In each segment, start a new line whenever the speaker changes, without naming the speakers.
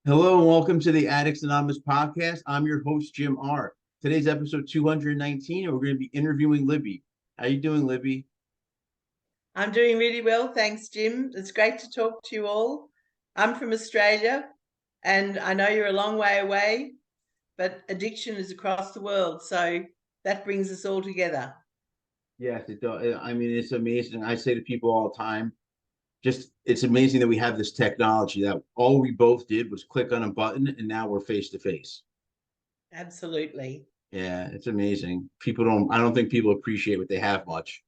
Hello and welcome to the Addicts Anonymous podcast. I'm your host, Jim R. Today's episode 219, and we're going to be interviewing Libby. How you doing, Libby?
I'm doing really well, thanks, Jim. It's great to talk to you all. I'm from Australia, and I know you're a long way away, but addiction is across the world, so that brings us all together.
Yes, it does. I mean, it's amazing. I say to people all the time, just it's amazing that we have this technology that all we both did was click on a button, and now we're face to face.
Absolutely.
Yeah, it's amazing. I don't think people appreciate what they have much.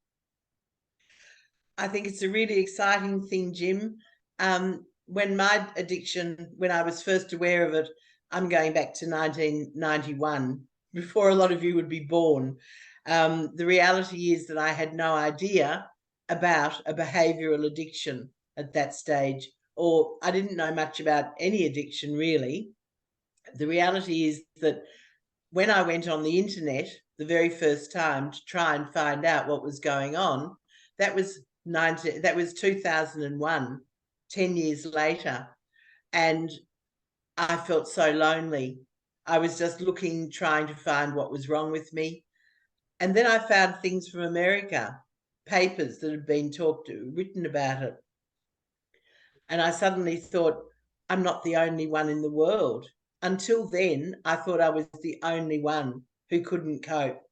I think it's a really exciting thing, Jim. When my addiction, when I was first aware of it, I'm going back to 1991, before a lot of you would be born. The reality is that I had no idea about a behavioural addiction at that stage, or I didn't know much about any addiction really. The reality is that when I went on the internet the very first time to try and find out what was going on, that was 2001, 10 years later, and I felt so lonely. I was just looking, trying to find what was wrong with me. And then I found things from America, papers that had been written about it. And I suddenly thought, I'm not the only one in the world. Until then, I thought I was the only one who couldn't cope.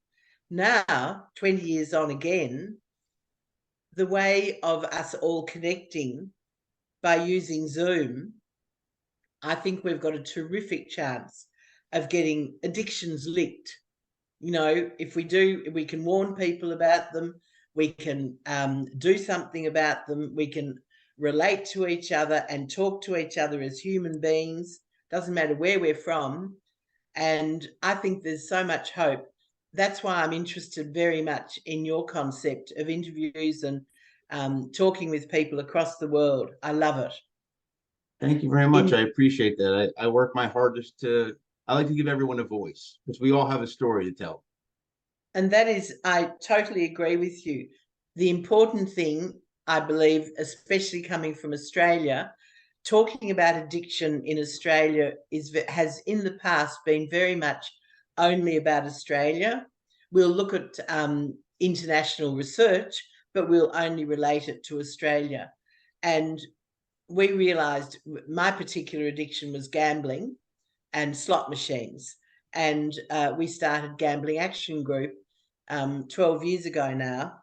Now, 20 years on again, the way of us all connecting by using Zoom, I think we've got a terrific chance of getting addictions licked. You know, if we do, we can warn people about them, we can do something about them, we can relate to each other and talk to each other as human beings, doesn't matter where we're from. And I think there's so much hope. That's why I'm interested very much in your concept of interviews and talking with people across the world. I love it.
Thank you very much.
In
I appreciate that. I work my hardest I like to give everyone a voice because we all have a story to tell.
And that is, I totally agree with you. The important thing, I believe, especially coming from Australia, talking about addiction in Australia has in the past been very much only about Australia. We'll look at international research, but we'll only relate it to Australia. And we realised my particular addiction was gambling and slot machines. And we started Gambling Action Group 12 years ago now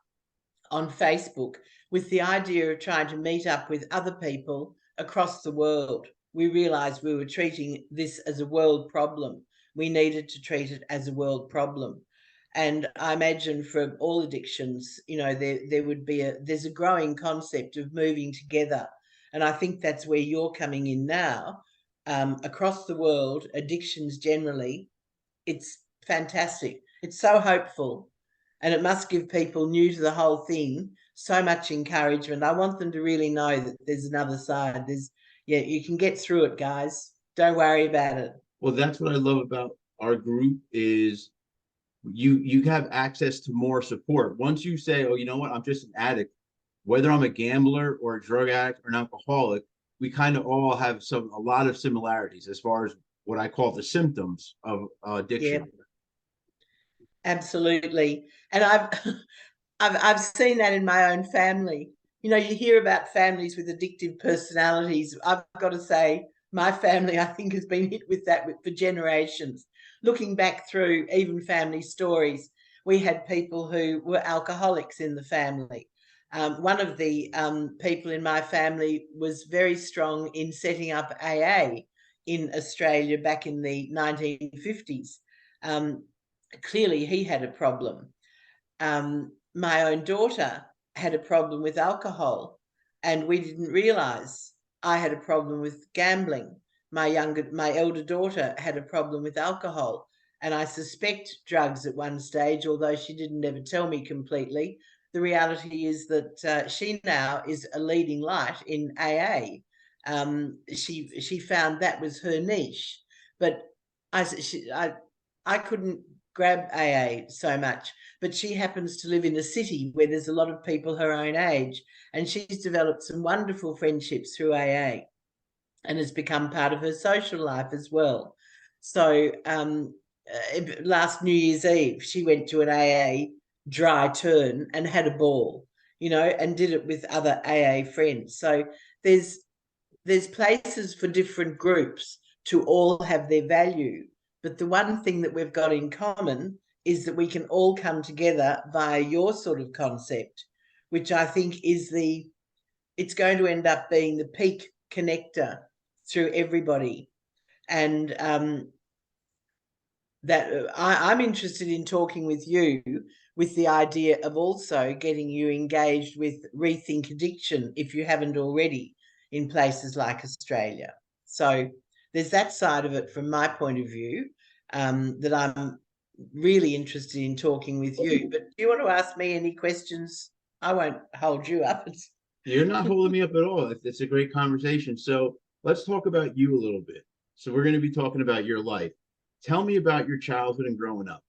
on Facebook with the idea of trying to meet up with other people across the world. We realised we were treating this as a world problem. We needed to treat it as a world problem. And I imagine for all addictions, you know, there would be there's a growing concept of moving together. And I think that's where you're coming in now. Across the world, addictions generally, it's fantastic. It's so hopeful, and it must give people new to the whole thing so much encouragement. I want them to really know that there's another side. Yeah, you can get through it, guys. Don't worry about it.
Well, that's what I love about our group is you have access to more support. Once you say, "Oh, you know what? I'm just an addict," whether I'm a gambler or a drug addict or an alcoholic, we kind of all have a lot of similarities as far as what I call the symptoms of
Yeah,
addiction.
absolutely. And I've seen that in my own family. You know, you hear about families with addictive personalities. I've got to say, my family, I think, has been hit with that for generations. Looking back through even family stories, we had people who were alcoholics in the family. One of the people in my family was very strong in setting up AA in Australia back in the 1950s. Um, Clearly, he had a problem. My own daughter had a problem with alcohol, and we didn't realize I had a problem with gambling. My elder daughter had a problem with alcohol, and I suspect drugs at one stage, although she didn't ever tell me completely. The reality is that she now is a leading light in AA. She found that was her niche, but I couldn't grab AA so much, but she happens to live in a city where there's a lot of people her own age, and she's developed some wonderful friendships through AA. and has become part of her social life as well. So last New Year's Eve, she went to an AA dry turn and had a ball, and did it with other AA friends. So there's places for different groups to all have their value. But the one thing that we've got in common is that we can all come together via your sort of concept, which I think it's going to end up being the peak connector through everybody. And I'm interested in talking with you with the idea of also getting you engaged with Rethink Addiction, if you haven't already, in places like Australia. So there's that side of it from my point of view, that I'm really interested in talking with you. But do you want to ask me any questions? I won't hold you up.
You're not holding me up at all. It's a great conversation. So let's talk about you a little bit. So we're going to be talking about your life. Tell me about your childhood and growing up.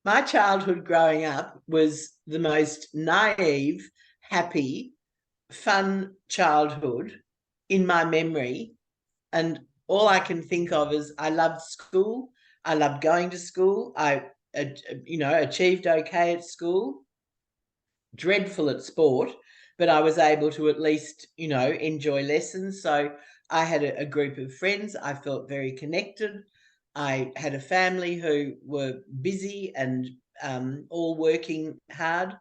My childhood growing up was the most naive, happy, fun childhood in my memory. And all I can think of is I loved school. I loved going to school. I, achieved okay at school, dreadful at sport, but I was able to at least, enjoy lessons. So I had a group of friends. I felt very connected. I had a family who were busy and all working hard.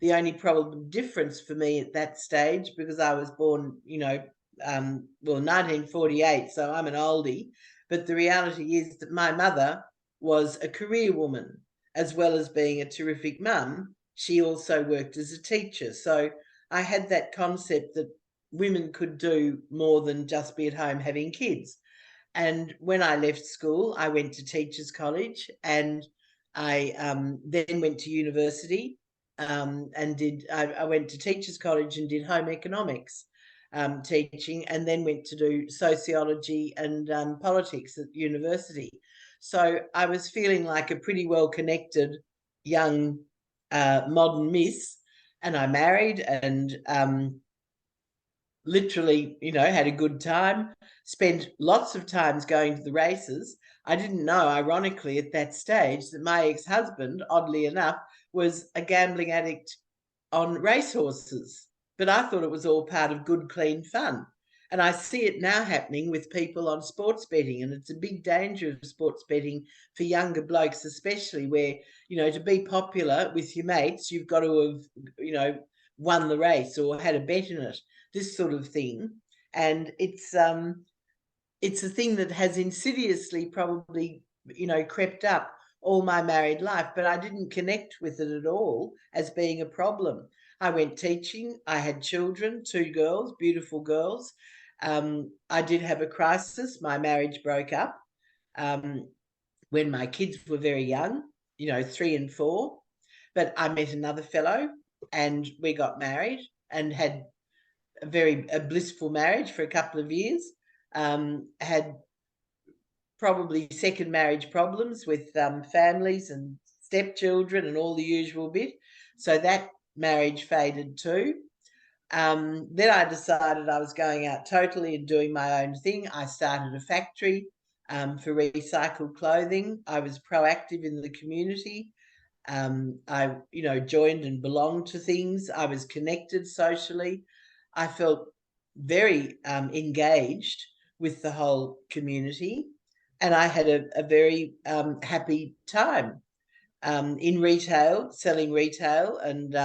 The only problem difference for me at that stage, because I was born, 1948, so I'm an oldie, but the reality is that my mother was a career woman as well as being a terrific mum. She also worked as a teacher. So I had that concept that women could do more than just be at home having kids. And when I left school, I went to Teachers College, and I then went to university, I went to Teachers College and did home economics teaching, and then went to do sociology and politics at university. So I was feeling like a pretty well connected young modern miss, and I married and literally, had a good time, spent lots of times going to the races. I didn't know, ironically, at that stage, that my ex-husband, oddly enough, was a gambling addict on racehorses. But I thought it was all part of good, clean fun. And I see it now happening with people on sports betting. And it's a big danger of sports betting for younger blokes, especially where, to be popular with your mates, you've got to have, won the race or had a bet in it, this sort of thing. And it's a thing that has insidiously probably, crept up all my married life, but I didn't connect with it at all as being a problem. I went teaching. I had children, 2 girls, beautiful girls. I did have a crisis. My marriage broke up when my kids were very young, 3 and 4. But I met another fellow and we got married and had a blissful marriage for a couple of years. Had probably second marriage problems with families and stepchildren and all the usual bit. So that marriage faded too. Then I decided I was going out totally and doing my own thing. I started a factory for recycled clothing. I was proactive in the community. I, joined and belonged to things. I was connected socially. I felt very engaged with the whole community, and I had a very happy time in retail, selling retail, and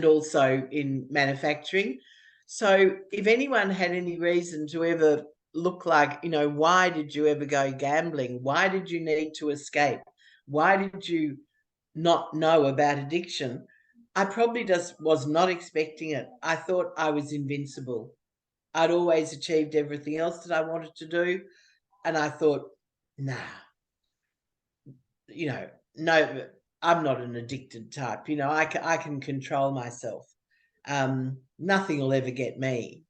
also in manufacturing. So if anyone had any reason to ever look like, why did you ever go gambling? Why did you need to escape? Why did you not know about addiction? I probably just was not expecting it. I thought I was invincible. I'd always achieved everything else that I wanted to do. And I thought, nah, no, I'm not an addicted type. I can control myself. Nothing will ever get me.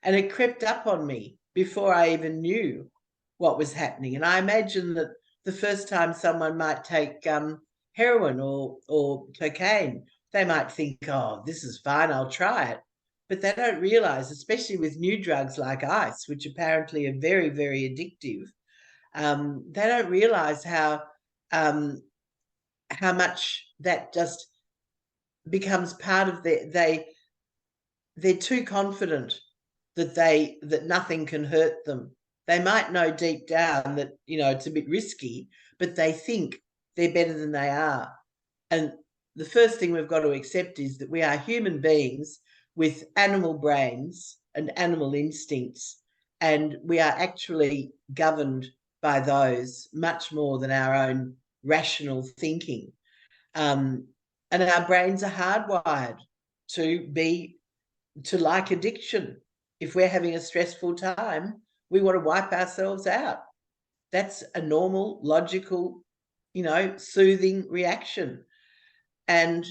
And it crept up on me before I even knew what was happening. And I imagine that the first time someone might take heroin or cocaine, they might think, oh, this is fine, I'll try it. but they don't realize, especially with new drugs like ice, which apparently are very, very addictive, they don't realize um, how much that just becomes part of they're too confident that nothing can hurt them. They might know deep down that, you know, it's a bit risky, but they think they're better than they are. And the first thing we've got to accept is that we are human beings with animal brains and animal instincts, and we are actually governed by those much more than our own rational thinking. And our brains are hardwired to like addiction. If we're having a stressful time, we want to wipe ourselves out. That's a normal, logical, you know, soothing reaction. And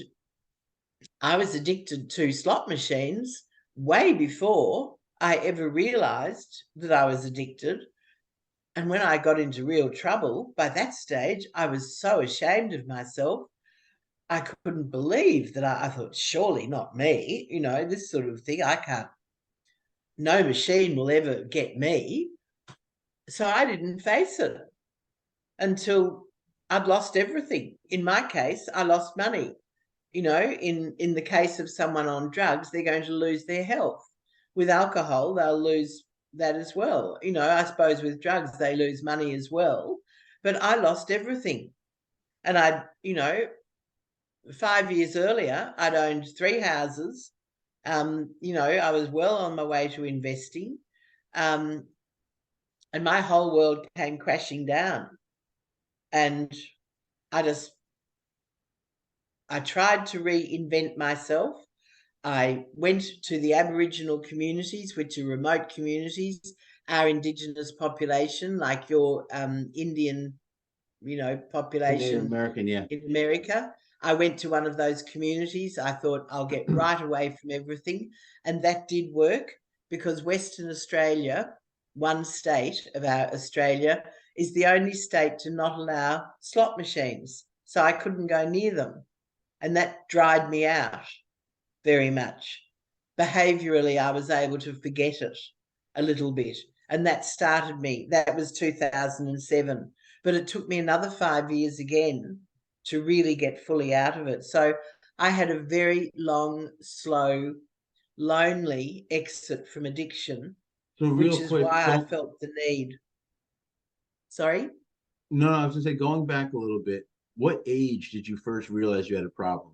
I was addicted to slot machines way before I ever realized that I was addicted. And when I got into real trouble, by that stage, I was so ashamed of myself. I couldn't believe that I thought, surely not me, you know, this sort of thing. I can't, no machine will ever get me. So I didn't face it until I'd lost everything. In my case, I lost money. You know, in the case of someone on drugs, they're going to lose their health. With alcohol, they'll lose that as well. You know, I suppose with drugs, they lose money as well. But I lost everything. And I, you know, 5 years earlier, I'd owned 3 houses. You know, I was well on my way to investing. And my whole world came crashing down. And I tried to reinvent myself. I went to the Aboriginal communities, which are remote communities, our Indigenous population, like your Indian, you know,
The Native
population
American, yeah.
in America. I went to one of those communities. I thought I'll get right away from everything. And that did work, because Western Australia, one state of our Australia, is the only state to not allow slot machines. So I couldn't go near them. And that dried me out very much. Behaviourally, I was able to forget it a little bit. And that started me. That was 2007. But it took me another 5 years again to really get fully out of it. So I had a very long, slow, lonely exit from addiction,
So
which
real
is
quick,
why I felt the need. Sorry?
no, I was gonna say, going back a little bit, what age did you first realize you had a problem?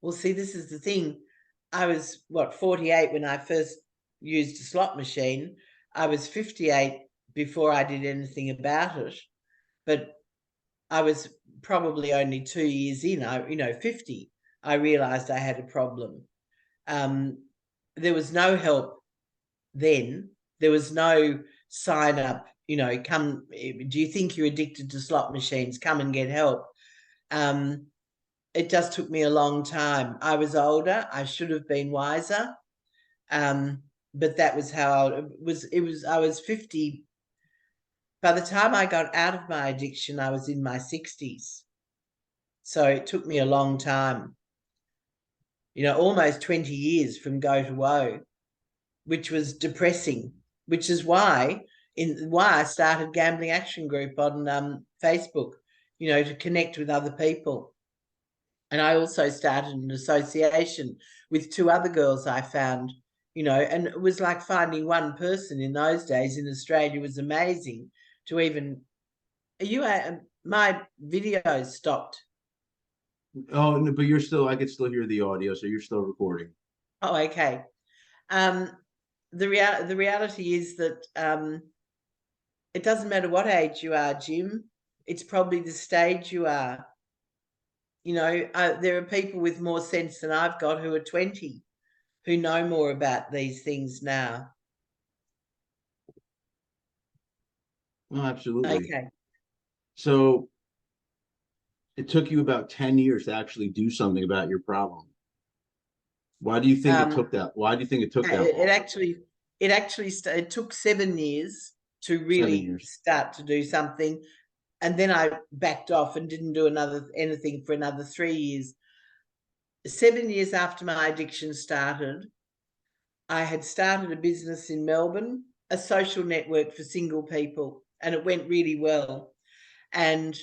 Well, see, this is the thing. I was, 48 when I first used a slot machine. I was 58 before I did anything about it. But I was probably only 2 years in, 50, I realized I had a problem. Um, there was no help then. There was no sign up, you know, come, do you think you're addicted to slot machines? Come and get help. Um, it just took me a long time. I was older. I should have been wiser. But that was how I was 50. By the time I got out of my addiction, I was in my 60s. So it took me a long time, you know, almost 20 years from go to woe, which was depressing, which is why I started Gambling Action Group on Facebook, you know, to connect with other people. And I also started an association with two other girls I found, you know, and it was like finding one person in those days in Australia was amazing to even. Are you my video stopped?
Oh, no, but you're still, I could still hear the audio, so you're still recording.
Oh, okay. Um, the reality is that it doesn't matter what age you are, Jim. It's probably the stage you are. You know, there are people with more sense than I've got who are 20 who know more about these things now.
Oh, absolutely.
Okay.
So it took you about 10 years to actually do something about your problem. Why do you think it
Um,
took that? Why do you think it took that
it
long?
actually, it took 7 years to
Seven
really
years.
start to do something, and then I backed off and didn't do anything for another 3 years. 7 years after my addiction started, I had started a business in Melbourne, a social network for single people, and it went really well. And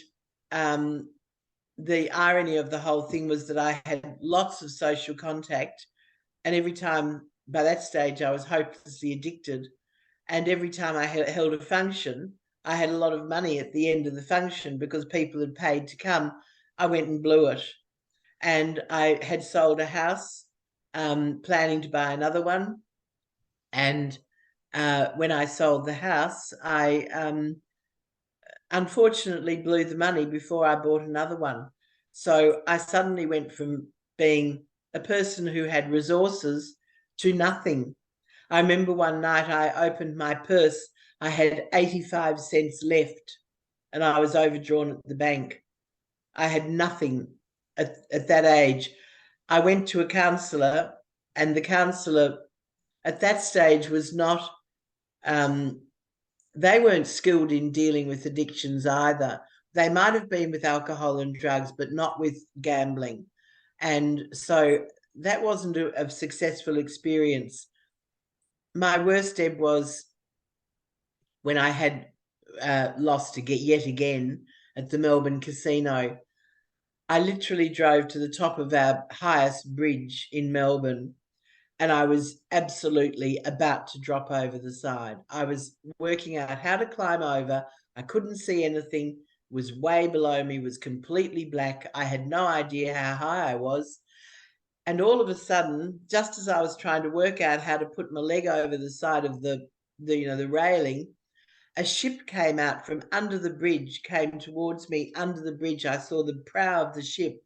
the irony of the whole thing was that I had lots of social contact, and every time, by that stage, I was hopelessly addicted. And every time I held a function, I had a lot of money at the end of the function because people had paid to come. I went and blew it. And I had sold a house, planning to buy another one. And when I sold the house, I unfortunately blew the money before I bought another one. So I suddenly went from being a person who had resources to nothing. I remember one night I opened my purse, I had 85 cents left, and I was overdrawn at the bank. I had nothing at that age. I went to a counsellor, and the counsellor at that stage was not, they weren't skilled in dealing with addictions either. They might have been with alcohol and drugs, but not with gambling. And so that wasn't a successful experience. My worst ebb was when I had lost yet again at the Melbourne casino. I literally drove to the top of our highest bridge in Melbourne, and I was absolutely about to drop over the side. I was working out how to climb over. I couldn't see anything, it was way below me, was completely black. I had no idea how high I was. And all of a sudden, just as I was trying to work out how to put my leg over the side of the railing, a ship came out from under the bridge, came towards me under the bridge. I saw the prow of the ship,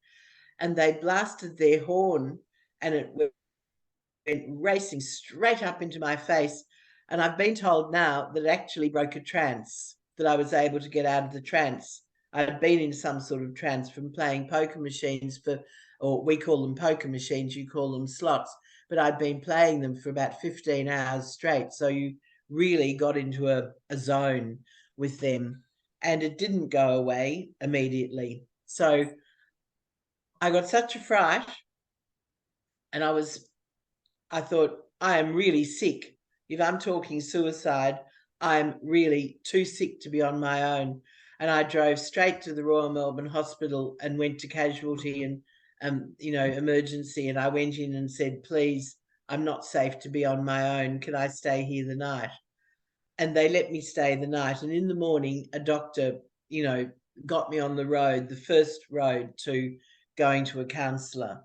and they blasted their horn, and it went racing straight up into my face. And I've been told now that it actually broke a trance, that I was able to get out of the trance. I'd been in some sort of trance from playing poker machines or we call them poker machines, you call them slots, but I'd been playing them for about 15 hours straight. So you really got into a zone with them, and it didn't go away immediately. So I got such a fright, and I thought, I am really sick. If I'm talking suicide, I'm really too sick to be on my own. And I drove straight to the Royal Melbourne Hospital and went to casualty and emergency. And I went in and said, please, I'm not safe to be on my own. Can I stay here the night? And they let me stay the night. And in the morning, a doctor, got me on the road, the first road to going to a counsellor.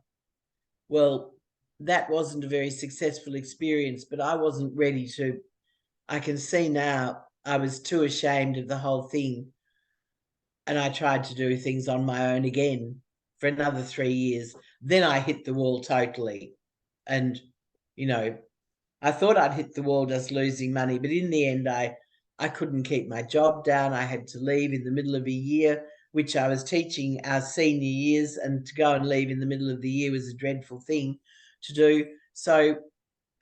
Well, that wasn't a very successful experience, but I wasn't ready to. I can see now I was too ashamed of the whole thing. And I tried to do things on my own again for another 3 years. Then I hit the wall totally. And, I thought I'd hit the wall just losing money, but in the end, I couldn't keep my job down. I had to leave in the middle of a year, which I was teaching our senior years, and to go and leave in the middle of the year was a dreadful thing to do. So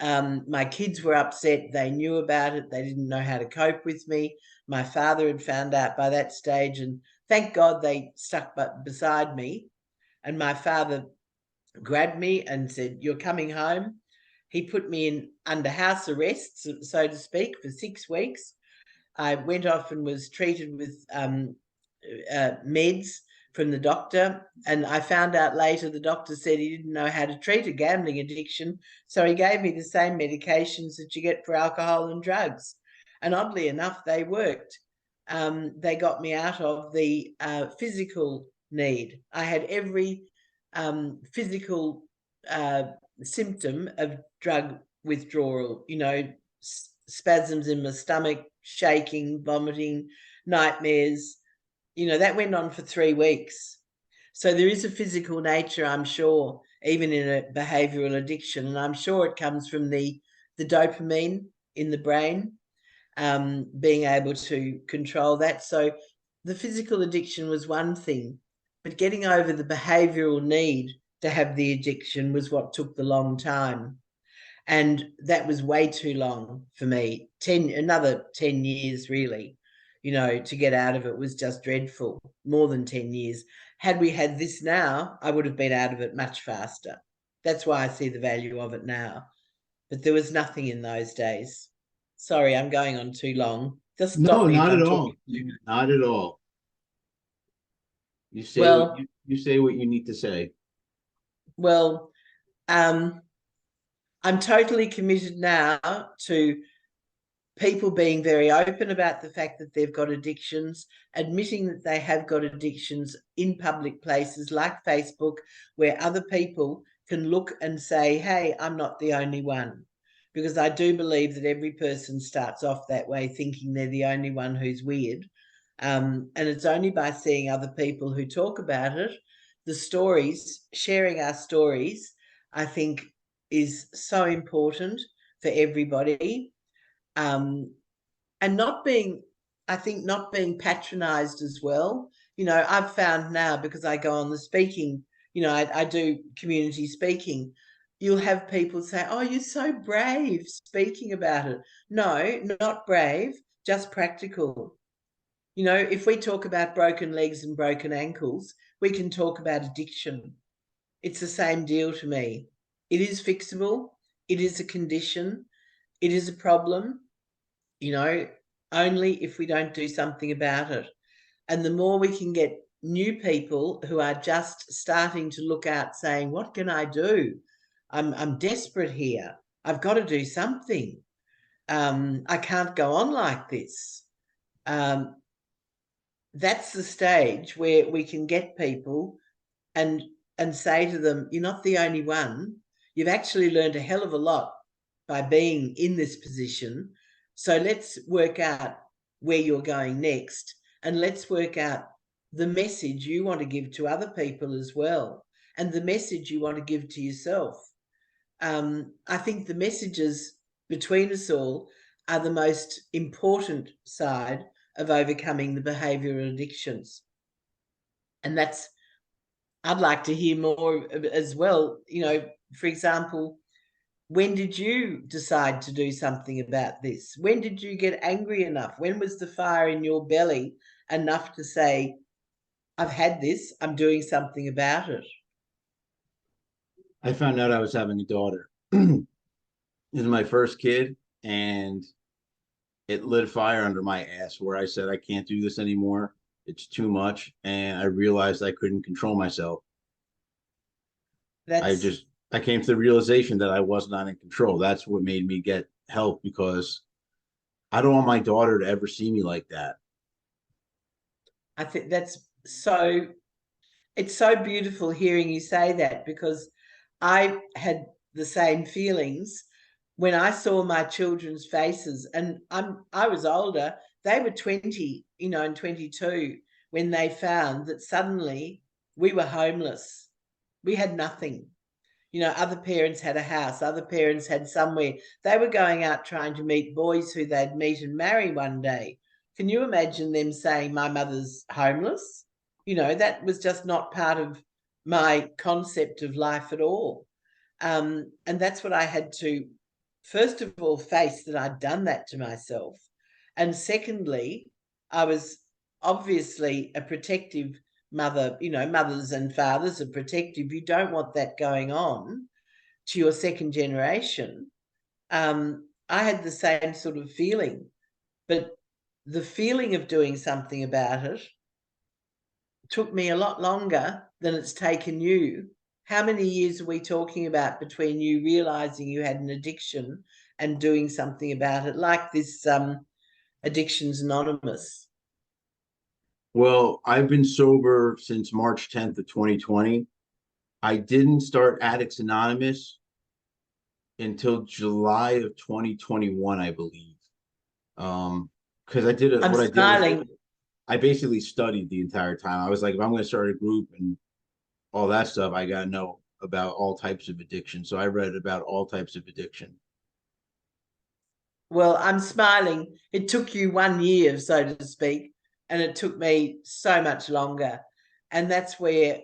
my kids were upset. They knew about it. They didn't know how to cope with me. My father had found out by that stage, and thank God they stuck beside me. And my father grabbed me and said, "You're coming home." He put me in under house arrest, so to speak, for 6 weeks. I went off and was treated with meds from the doctor. And I found out later the doctor said he didn't know how to treat a gambling addiction. So he gave me the same medications that you get for alcohol and drugs. And oddly enough, they worked. They got me out of the physical need. I had every physical symptom of drug withdrawal, spasms in my stomach, shaking, vomiting, nightmares. That went on for 3 weeks. So there is a physical nature, I'm sure, even in a behavioral addiction. And I'm sure it comes from the dopamine in the brain, being able to control that. So the physical addiction was one thing, but getting over the behavioral need to have the addiction was what took the long time. And that was way too long for me. Another 10 years, really. to get out of it was just dreadful. More than 10 years. Had we had this now, I would have been out of it much faster. That's why I see the value of it now. But there was nothing in those days. Sorry, I'm going on too long. Just stop
No,
me if
not at
I'm
all.
talking too much.
Not at all. You say what
Well,
you say what you need to say.
well, um, I'm totally committed now to people being very open about the fact that they've got addictions, admitting that they have got addictions in public places like Facebook, where other people can look and say, hey, I'm not the only one. Because I do believe that every person starts off that way, thinking they're the only one who's weird. And it's only by seeing other people who talk about it, the stories, sharing our stories, I think is so important for everybody. And not being, I think, not being patronized as well. I've found now, because I go on the speaking, I do community speaking, you'll have people say, oh, you're so brave speaking about it. No, not brave, just practical. If we talk about broken legs and broken ankles, we can talk about addiction. It's the same deal to me. It is fixable. It is a condition. It is a problem, you know, only if we don't do something about it. And the more we can get new people who are just starting to look out saying, what can I do? I'm desperate here. I've got to do something. I can't go on like this. Um, that's the stage where we can get people and say to them, you're not the only one. You've actually learned a hell of a lot by being in this position. So let's work out where you're going next, and let's work out the message you want to give to other people as well, and the message you want to give to yourself. I think the messages between us all are the most important side of overcoming the behavioural addictions. And that's, I'd like to hear more as well. For example, when did you decide to do something about this? When did you get angry enough? When was the fire in your belly enough to say, I've had this, I'm doing something about it?
I found out I was having a daughter. This is my first kid, and it lit a fire under my ass where I said, I can't do this anymore. It's too much. And I realized I couldn't control myself.
That's,
I came to the realization that I was not in control. That's what made me get help, because I don't want my daughter to ever see me like that.
I think that's so, it's so beautiful hearing you say that, because I had the same feelings when I saw my children's faces, and I was older. They were 20, and 22 when they found that suddenly we were homeless. We had nothing. Other parents had a house, other parents had somewhere. They were going out trying to meet boys who they'd meet and marry one day. Can you imagine them saying, my mother's homeless? That was just not part of my concept of life at all. And that's what I had to, first of all, face, that I'd done that to myself. And secondly, I was obviously a protective mother. Mothers and fathers are protective. You don't want that going on to your second generation. I had the same sort of feeling, but the feeling of doing something about it took me a lot longer than it's taken you. How many years are we talking about between you realizing you had an addiction and doing something about it, like this Addictions Anonymous?
Well, I've been sober since March 10th of 2020. I didn't start Addicts Anonymous until July of 2021, I believe. Because
I'm
what I did was
smiling.
I basically studied the entire time. I was like, if I'm going to start a group and all that stuff, I got to know about all types of addiction. So I read about all types of addiction.
Well, I'm smiling. It took you 1 year, so to speak, and it took me so much longer. And that's where,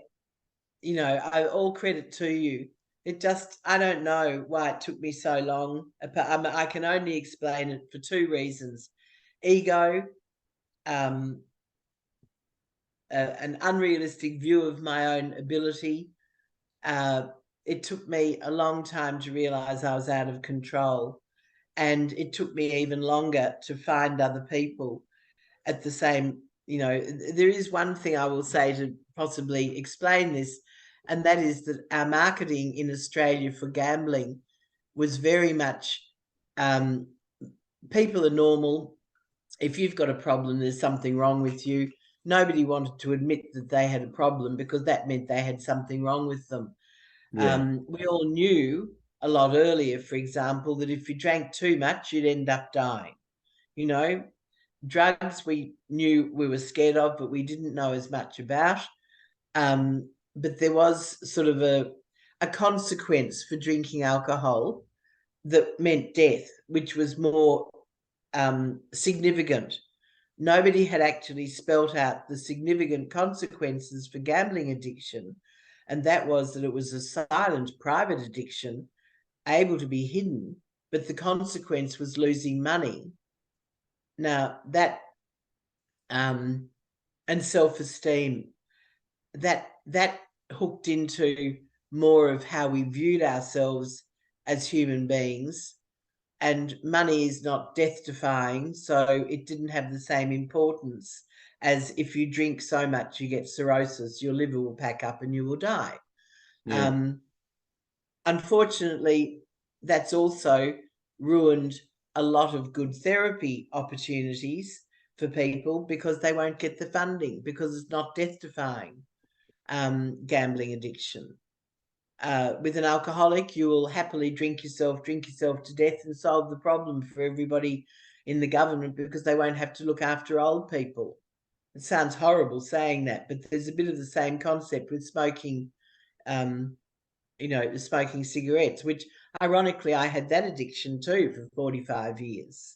all credit to you. It just, I don't know why it took me so long. I can only explain it for two reasons: ego um, an unrealistic view of my own ability. It took me a long time to realize I was out of control. And it took me even longer to find other people at the same, there is one thing I will say to possibly explain this, and that is that our marketing in Australia for gambling was very much um, people are normal. If you've got a problem, there's something wrong with you. Nobody wanted to admit that they had a problem because that meant they had something wrong with them.
Yeah.
We all knew a lot earlier, for example, that if you drank too much, you'd end up dying. You know, drugs we knew we were scared of, but we didn't know as much about. But there was sort of a consequence for drinking alcohol that meant death, which was more significant. Nobody had actually spelt out the significant consequences for gambling addiction, and that was that it was a silent, private addiction, able to be hidden, but the consequence was losing money. Now, that and self-esteem, that hooked into more of how we viewed ourselves as human beings. And money is not death defying, so it didn't have the same importance as if you drink so much you get cirrhosis, your liver will pack up and you will die.
Yeah.
um, Unfortunately, that's also ruined a lot of good therapy opportunities for people because they won't get the funding because it's not death defying. Gambling addiction. With an alcoholic, you will happily drink yourself to death and solve the problem for everybody in the government because they won't have to look after old people. It sounds horrible saying that, but there's a bit of the same concept with smoking, smoking cigarettes, which ironically I had that addiction too for 45 years.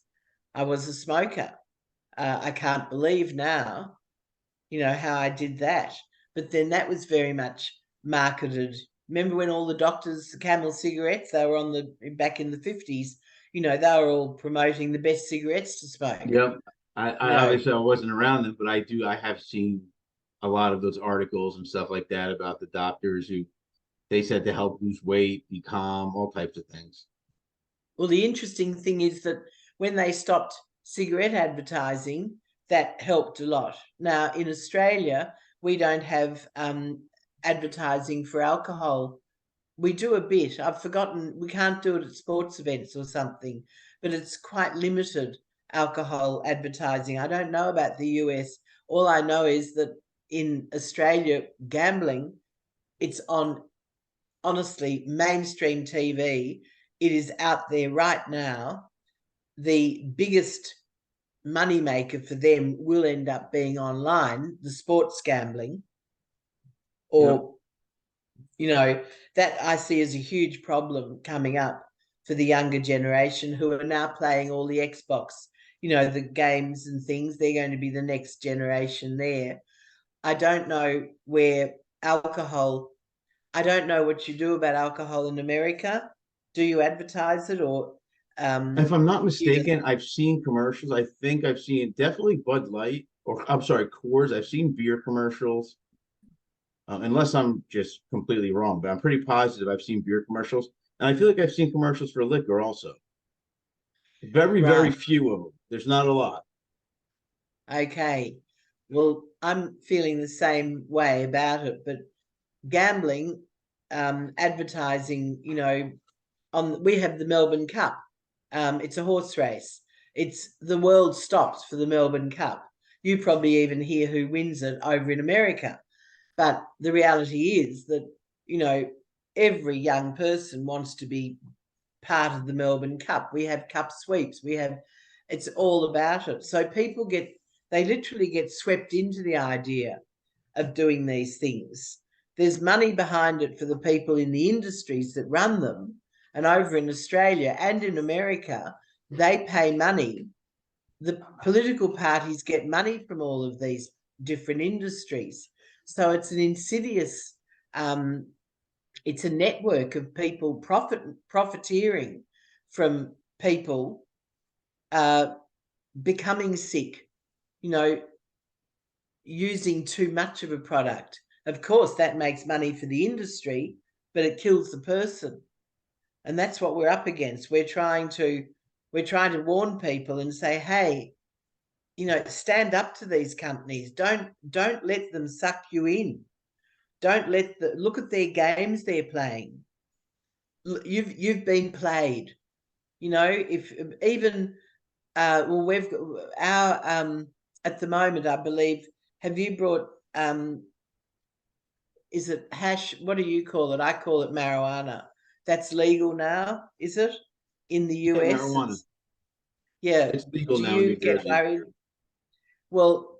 I was a smoker. I can't believe now, how I did that. But then that was very much marketed. Remember when all the doctors, the Camel cigarettes, they were back in the 50s, they were all promoting the best cigarettes to smoke.
Yep. I
No.
obviously I wasn't around them, but I have seen a lot of those articles and stuff like that about the doctors who they said to help lose weight, be calm, all types of things.
Well, the interesting thing is that when they stopped cigarette advertising, that helped a lot. Now, in Australia, we don't have advertising for alcohol. We do a bit. I've forgotten, we can't do it at sports events or something, but it's quite limited alcohol advertising. I don't know about the US. All I know is that in Australia, gambling, it's on, honestly, mainstream TV. It is out there right now. The biggest money maker for them will end up being online, the sports gambling,
Yep.
or that I see as a huge problem coming up for the younger generation who are now playing all the Xbox, the games and things. They're going to be the next generation there. I don't know where alcohol, I don't know what you do about alcohol in America. Do you advertise it or
If I'm not
you just,
mistaken, I've seen commercials. I think I've seen definitely Bud Light, or I'm sorry, Coors. I've seen beer commercials, unless I'm just completely wrong, but I'm pretty positive I've seen beer commercials. And I feel like I've seen commercials for liquor also. Very, very
right?
few of them. There's not a lot.
Okay. Well, I'm feeling the same way about it, but gambling, advertising, we have the Melbourne Cup. It's a horse race. It's the world stops for the Melbourne Cup. You probably even hear who wins it over in America. But the reality is that, you know, every young person wants to be part of the Melbourne Cup. We have cup sweeps. It's all about it. So they literally get swept into the idea of doing these things. There's money behind it for the people in the industries that run them. And over in Australia and in America, they pay money. The political parties get money from all of these different industries. So it's an insidious, it's a network of people profiteering from people becoming sick, you know, using too much of a product. Of course, that makes money for the industry, but it kills the person. And that's what we're up against. We're trying to warn people and say, hey, stand up to these companies. Don't let them suck you in. Don't look at their games they're playing. You've been played. If even well, we've got our at the moment, I believe. Have you brought is it hash? What do you call it? I call it marijuana. That's legal now, is it? In the
Yeah,
US,
marijuana.
yeah.
It's legal
Do
now in
you
New
get
Jersey.
worried? Well,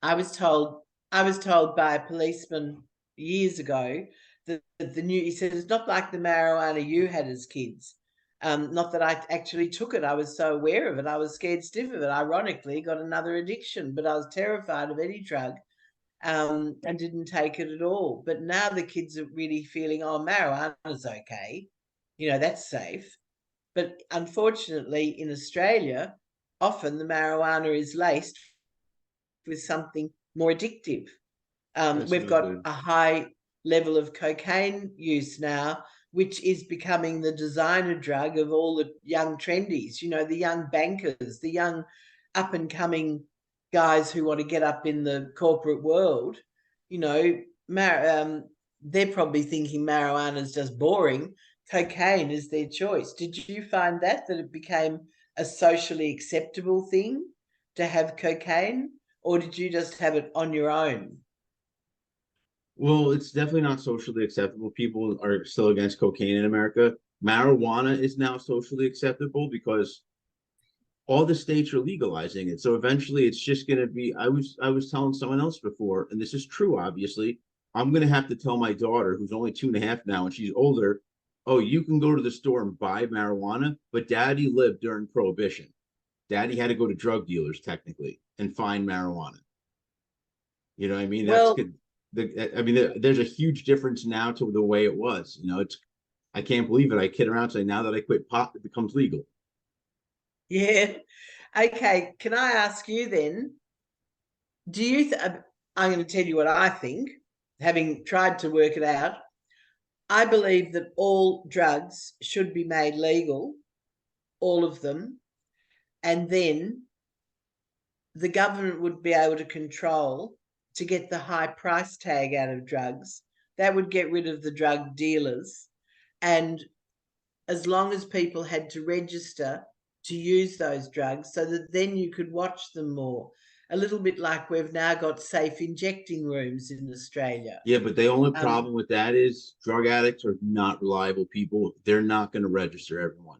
I was told by a policeman years ago that he said it's not like the marijuana you had as kids. Not that I actually took it. I was so aware of it. I was scared stiff of it. Ironically, got another addiction, but I was terrified of any drug, and didn't take it at all. But now the kids are really feeling, oh, marijuana's okay. That's safe. But unfortunately, in Australia, often the marijuana is laced with something more addictive.
That's
We've
no
got
good.
a high level of cocaine use now, which is becoming the designer drug of all the young trendies, the young bankers, the young up and coming guys who want to get up in the corporate world. You know, they're probably thinking marijuana is just boring. Cocaine is their choice. Did you find that it became a socially acceptable thing to have cocaine, or did you just have it on your own?
Well, it's definitely not socially acceptable. People are still against cocaine in America. Marijuana is now socially acceptable because all the states are legalizing it. So eventually it's just going to be I was telling someone else before, and this is true, obviously. I'm going to have to tell my daughter, who's only 2.5 now and she's older, oh, you can go to the store and buy marijuana, but daddy lived during prohibition. Daddy had to go to drug dealers technically and find marijuana. You know what I mean? That's
Well,
good. I mean, there's a huge difference now to the way it was. I can't believe it. I kid around saying now that I quit pot, it becomes legal.
yeah. Okay, can I ask you then, do you I'm going to tell you what I think, having tried to work it out. I believe that all drugs should be made legal, all of them, and then the government would be able to control to get the high price tag out of drugs. That would get rid of the drug dealers. And as long as people had to register to use those drugs, so that then you could watch them more. A little bit like we've now got safe injecting rooms in Australia.
Yeah, but the only
Um,
problem with that is drug addicts are not reliable people. They're not going to register everyone.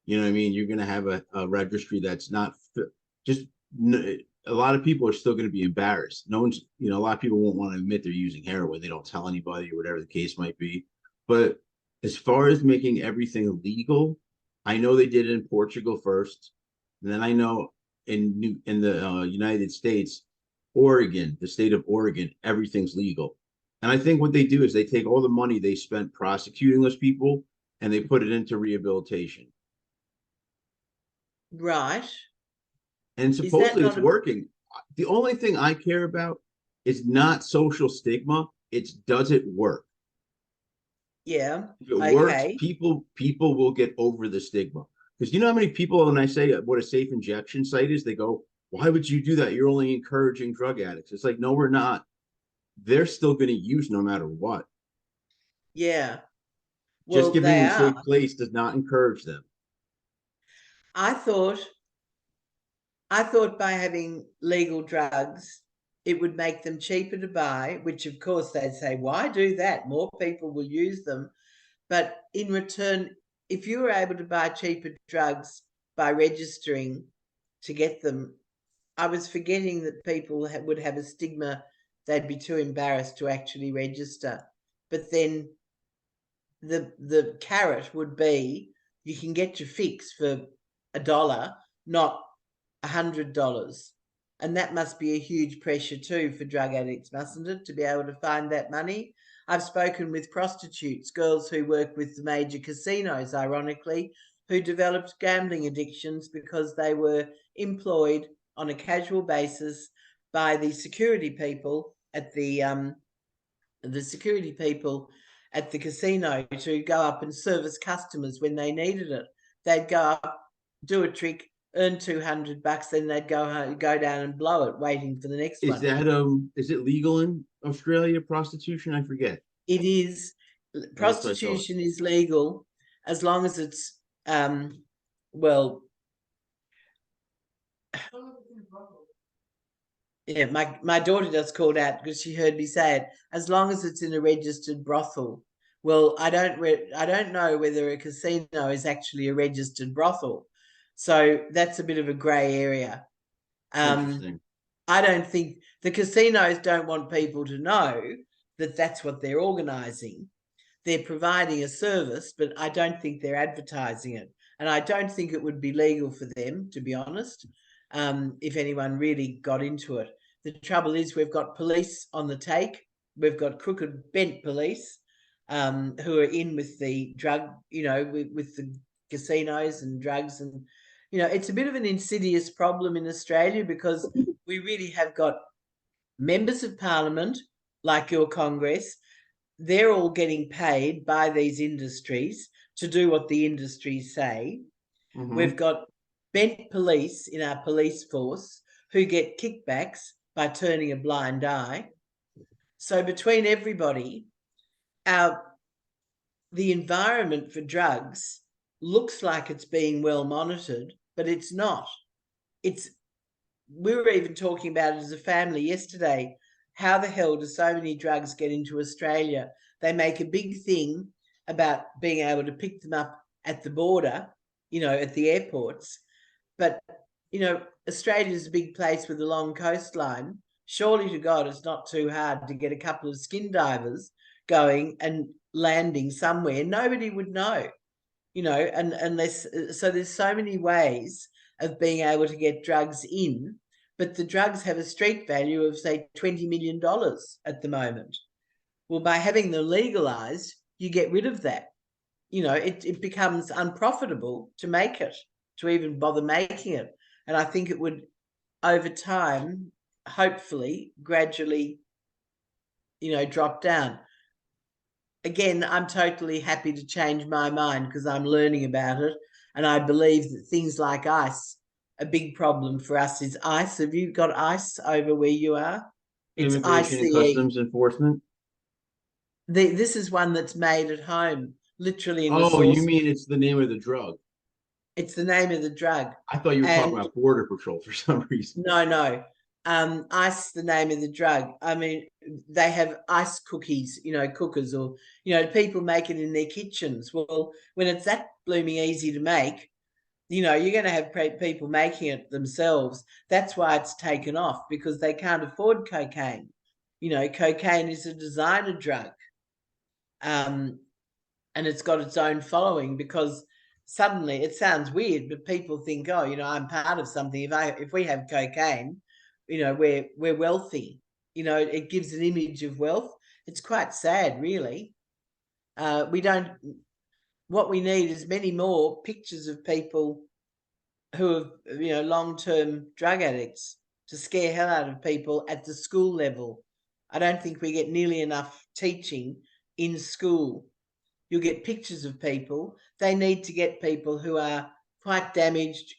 You know what I mean? You're going to have a registry that's not just a lot of people are still going to be embarrassed. No one's, a lot of people won't want to admit they're using heroin. They don't tell anybody or whatever the case might be. But as far as making everything legal, I know they did it in Portugal first. And then I know in the United States, Oregon, the state of Oregon, everything's legal. And I think what they do is they take all the money they spent prosecuting those people and they put it into rehabilitation.
right.
And
Is that
supposedly it's
not a
working. The only thing I care about is not social stigma. It's does it work?
yeah,
If it works,
okay.
people will get over the stigma. Because you know how many people, when I say what a safe injection site is, they go, "Why would you do that? You're only encouraging drug addicts." It's like, no, we're not. They're still going to use no matter what.
Yeah.
Just
Well,
giving
they
them a
are.
safe place does not encourage them.
I thought I thought by having legal drugs, it would make them cheaper to buy, which of course they'd say, why do that? More people will use them. But in return, if you were able to buy cheaper drugs by registering to get them, I was forgetting that people would have a stigma. They'd be too embarrassed to actually register. But then the carrot would be you can get your fix for $1, not $100. And that must be a huge pressure too for drug addicts, mustn't it, to be able to find that money? I've spoken with prostitutes, girls who work with the major casinos, ironically, who developed gambling addictions because they were employed on a casual basis by the security people at the casino to go up and service customers when they needed it. They'd go up, do a trick, earn $200, then they'd go down and blow it, waiting for the next
Is
one.
that is it legal in Australia, prostitution? I forget.
It is.
That's what I thought.
Prostitution is legal as long as it's well, yeah, my daughter just called out because she heard me say it, as long as it's in a registered brothel. Well, I don't know whether a casino is actually a registered brothel, so that's a bit of a grey area.
Interesting.
I don't think the casinos don't want people to know that that's what they're organising. They're providing a service, but I don't think they're advertising it. And I don't think it would be legal for them, to be honest, if anyone really got into it. The trouble is we've got police on the take. We've got crooked bent police who are in with the drug, with the casinos and drugs. And, it's a bit of an insidious problem in Australia because we really have got members of parliament, like your Congress. They're all getting paid by these industries to do what the industries say.
Mm-hmm.
We've got bent police in our police force who get kickbacks by turning a blind eye. So between everybody, the environment for drugs looks like it's being well monitored, but it's not. We were even talking about it as a family yesterday. How the hell do so many drugs get into Australia? They make a big thing about being able to pick them up at the border, at the airports. But, Australia's a big place with a long coastline. Surely to God, it's not too hard to get a couple of skin divers going and landing somewhere. Nobody would know, and unless, so there's so many ways of being able to get drugs in, but the drugs have a street value of, say, $20 million at the moment. Well, by having them legalized, you get rid of that. It becomes unprofitable to make it, to even bother making it. And I think it would, over time, hopefully, gradually, drop down. Again, I'm totally happy to change my mind because I'm learning about it. And I believe that things like ice, a big problem for us is ice. Have you got ice over where you are? It's
Immigration and
ICE.
Customs Enforcement.
This is one that's made at home, literally in the
Oh, you
source.
mean it's the name of the drug?
It's the name of the drug.
I thought you were talking
And
about Border Patrol for some reason.
no. Ice, the name of the drug. I mean, they have ice cookies, cookers, or, people make it in their kitchens. Well, when it's that blooming easy to make, you're going to have people making it themselves. That's why it's taken off, because they can't afford cocaine. Cocaine is a designer drug. And it's got its own following because suddenly it sounds weird, but people think, oh, I'm part of something. If we have cocaine, we're wealthy. It gives an image of wealth. It's quite sad, really. What we need is many more pictures of people who have, long-term drug addicts to scare hell out of people at the school level. I don't think we get nearly enough teaching in school. You'll get pictures of people. They need to get people who are quite damaged,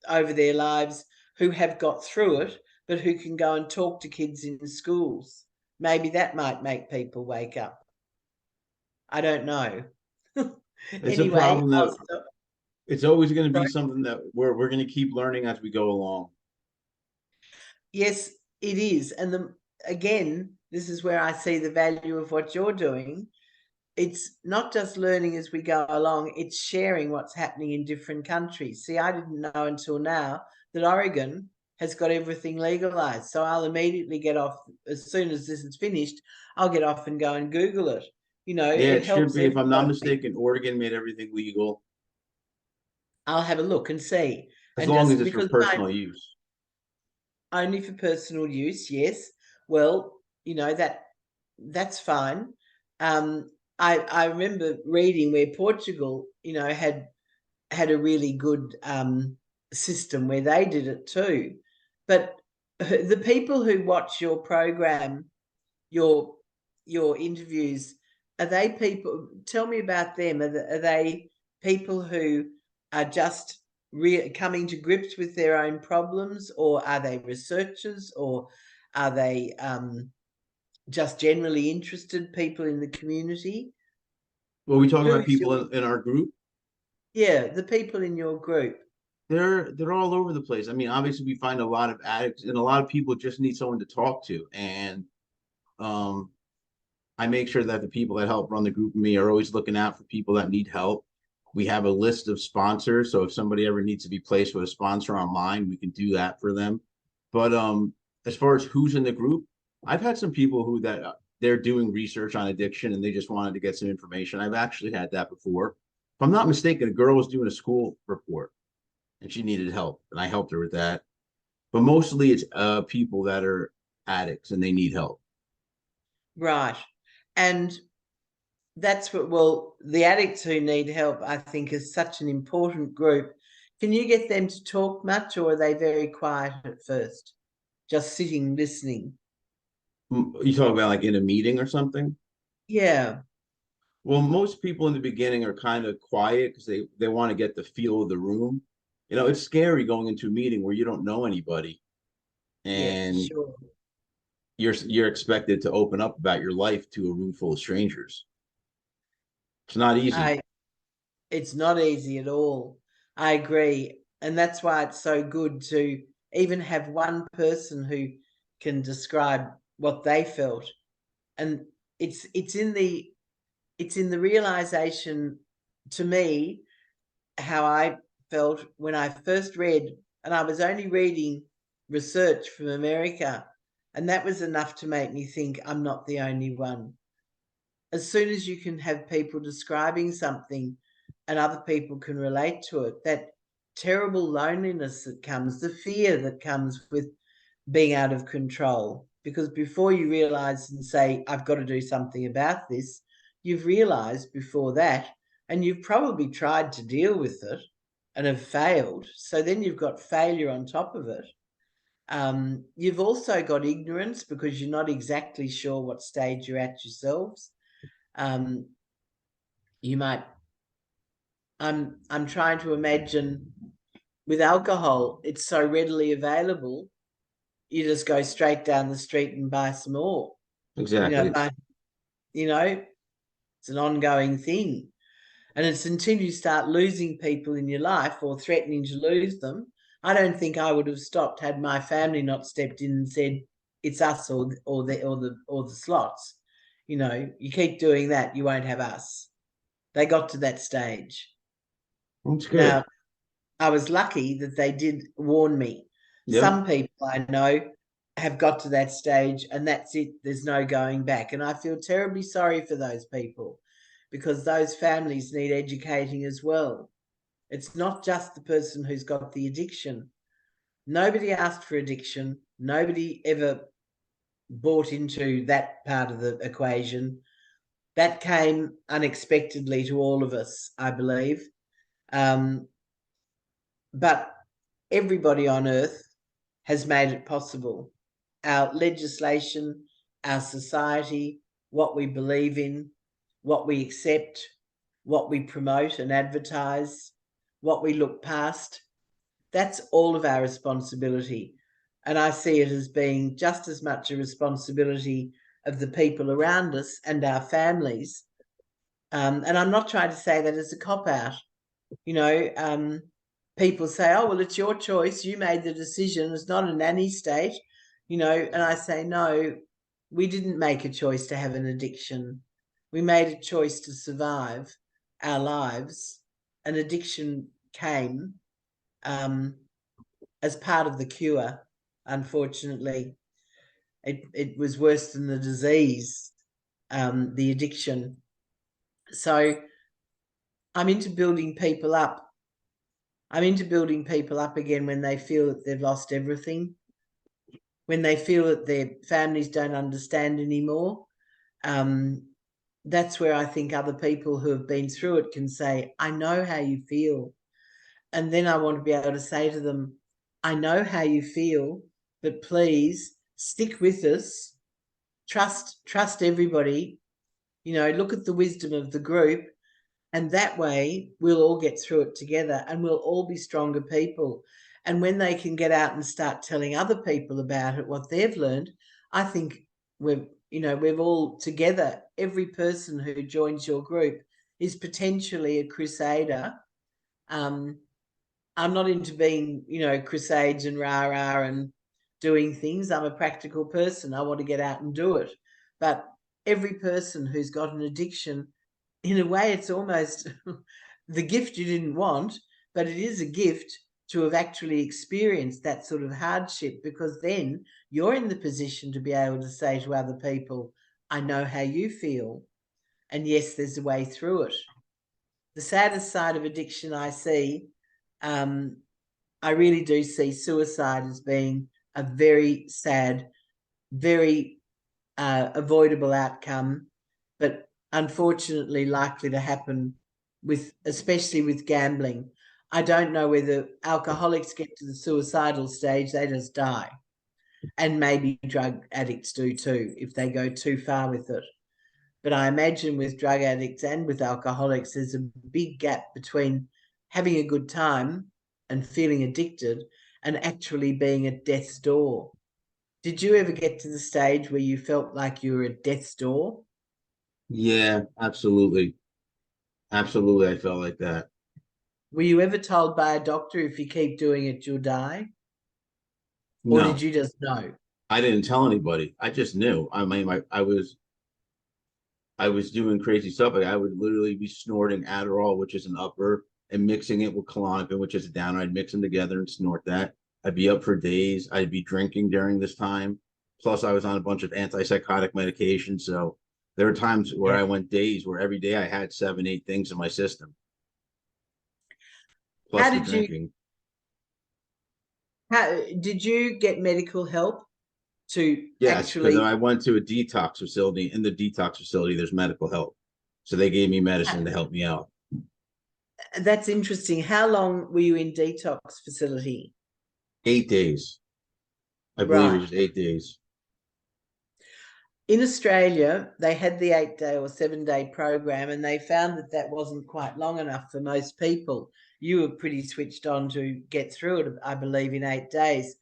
over their lives, who have got through it, but who can go and talk to kids in schools. Maybe that might make people wake up. I don't know.
It's a
Anyway,
problem that it's always going to be something that we're going to keep learning as we go along.
Yes, it is. And again, this is where I see the value of what you're doing. It's not just learning as we go along, it's sharing what's happening in different countries. See, I didn't know until now that Oregon has got everything legalized. So I'll immediately get off, as soon as this is finished, I'll get off and go and Google it.
Yeah,
it
it should
helps
be. If I'm not
everybody.
mistaken, Oregon made everything legal
I'll have a look and see.
as
And
long as
just
it's for
because
personal use.
only for personal use, yes. Well, that's fine. I remember reading where Portugal, had a really good system where they did it too. But the people who watch your program, your interviews, are they people? Tell me about them. Are they people who are just coming to grips with their own problems, or are they researchers, or are they just generally interested people in the community?
Well, we talking
Who
about
is
people
your
in our group.
Yeah, the people in your group.
They're all over the place. I mean, obviously we find a lot of addicts and a lot of people just need someone to talk to. And um I make sure that the people that help run the group with me are always looking out for people that need help. We have a list of sponsors, so if somebody ever needs to be placed with a sponsor online, we can do that for them. But as far as who's in the group, I've had some people who that they're doing research on addiction and they just wanted to get some information. I've actually had that before. If I'm not mistaken, a girl was doing a school report and she needed help, and I helped her with that. But mostly it's people that are addicts and they need help.
Right. And that's what, well, the addicts who need help, I think, is such an important group. Can you get them to talk much, or are they very quiet at first, just sitting, listening?
You talk about like in a meeting or something?
Yeah,
Well, most people in the beginning are kind of quiet because they want to get the feel of the room. You know, it's scary going into a meeting where you don't know anybody
yeah, for
and
sure.
you're expected to open up about your life to a room full of strangers. It's not easy.
I It's not easy at all. I agree. And that's why it's so good to even have one person who can describe what they felt. And it's it's in the it's in the realization, to me, how I felt when I first read, and I was only reading research from America, and that was enough to make me think I'm not the only one. As soon as you can have people describing something and other people can relate to it, that terrible loneliness that comes, the fear that comes with being out of control. Because before you realize and say, I've got to do something about this, you've realized before that, and you've probably tried to deal with it and have failed. So then you've got failure on top of it. You've also got ignorance because you're not exactly sure what stage you're at yourselves. Um, you might, I'm trying to imagine with alcohol, it's so readily available, you just go straight down the street and buy some more.
Exactly.
But it's an ongoing thing. And it's until you start losing people in your life or threatening to lose them. I don't think I would have stopped had my family not stepped in and said, it's us or the slots. You keep doing that, you won't have us. They got to that stage.
That's good.
Now, I was lucky that they did warn me.
Yep.
Some people I know have got to that stage and that's it. There's no going back. And I feel terribly sorry for those people because those families need educating as well. It's not just the person who's got the addiction. Nobody asked for addiction. Nobody ever bought into that part of the equation. That came unexpectedly to all of us, I believe. Um, but everybody on earth has made it possible. Our legislation, our society, what we believe in, what we accept, what we promote and advertise, what we look past, that's all of our responsibility. And I see it as being just as much a responsibility of the people around us and our families. And I'm not trying to say that as a cop out. You know, people say, "Oh, well, it's your choice. You made the decision. It's not a nanny state." And I say, "No, we didn't make a choice to have an addiction. We made a choice to survive our lives. An addiction came um, as part of the cure. Unfortunately, it was worse than the disease, the addiction. So I'm into building people up. I'm into building people up again when they feel that they've lost everything, when they feel that their families don't understand anymore. Um, that's where I think other people who have been through it can say, I know how you feel. And then I want to be able to say to them, I know how you feel, but please stick with us. Trust everybody. Look at the wisdom of the group, and that way we'll all get through it together and we'll all be stronger people. And when they can get out and start telling other people about it, what they've learned, I think we've all together, every person who joins your group is potentially a crusader. I'm not into being, crusades and rah-rah and doing things. I'm a practical person. I want to get out and do it. But every person who's got an addiction, in a way, it's almost the gift you didn't want, but it is a gift to have actually experienced that sort of hardship, because then you're in the position to be able to say to other people, I know how you feel. And yes, there's a way through it. The saddest side of addiction I see, um, I really do see suicide as being a very sad, very avoidable outcome, but unfortunately likely to happen especially with gambling. I don't know whether alcoholics get to the suicidal stage, they just die. And maybe drug addicts do too, if they go too far with it. But I imagine with drug addicts and with alcoholics, there's a big gap between having a good time and feeling addicted and actually being at death's door. Did you ever get to the stage where you felt like you were at death's door?
Yeah, absolutely. Absolutely. I felt like that.
Were you ever told by a doctor if you keep doing it, you'll die? Or did
No,
you just know?
I didn't tell anybody. I just knew. I mean, I was doing crazy stuff. Like I would literally be snorting Adderall, which is an upper, and mixing it with Klonopin, which is a downer. I'd mix them together and snort that. I'd be up for days. I'd be drinking during this time. Plus, I was on a bunch of antipsychotic medication. So there were times where
Yeah.
I went days where every day I had 7, 8 things in my system,
How
plus the
did you
drinking.
how did you get medical help to
Yes, because
actually
I went to a detox facility. In the detox facility, there's medical help. So they gave me medicine to help me out.
that's interesting. How long were you in detox facility?
8 days. I believe it
Right.
was 8 days.
In Australia, they had the 8 day or 7 day program, and they found that that wasn't quite long enough for most people. You were pretty switched on to get through it, I believe, in 8 days.